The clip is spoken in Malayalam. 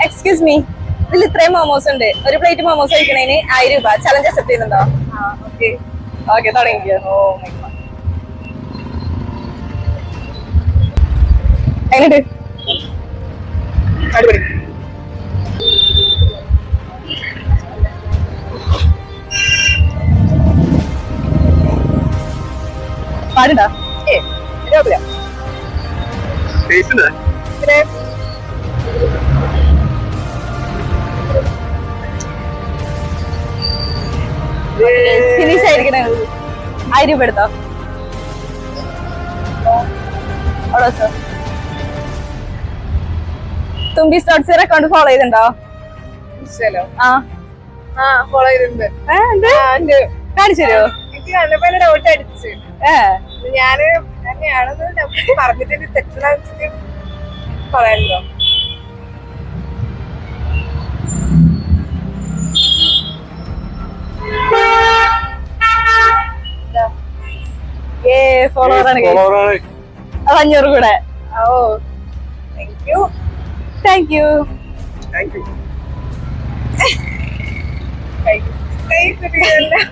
എക്സ്ക്യൂസ് മീ, ഇതിൽ ഇത്രയും മോമോസ് ഉണ്ട്. ഒരു പ്ലേറ്റ് മോമോസ് കഴിക്കണേന് 1000 രൂപ. ചലഞ്ച് അക്സെപ്റ്റ് ചെയ്യുന്നുണ്ടോ? ഓക്കെ ഓക്കെ, തുടങ്ങിക്കോ. ഓ മൈ ഗോഡ്, എങ്ങനെയുണ്ട്? അടിപൊളി. പാടുണ്ടോ? കുഴപ്പമില്ല. ഫിനിഷ് ആയിരിക്കണേ. 1000 രൂപ എടുത്തോ. അവിടെ വെച്ചോ. തുമ്പി സ്റ്റോട്ട്സിന്റെ അക്കൗണ്ട് ഫോളോ ചെയ്തിട്ടുണ്ടോ? ഫോളോ ചെയ്തിട്ടുണ്ട്. കാണിച്ചു തരുമോ? എനിക്ക് കണ്ടപ്പോ ഡൗട്ട് അടിച്ചു. ഞാന് തന്നെയാണെന്ന് പറഞ്ഞിട്ട് തെറ്റണ പറയാനല്ലോ. ഫോളോവർ ആണ്. 500 കൂടെ. ഓ താങ്ക് യു. Thank you. കൈ കിട്ടിയല്ലോ.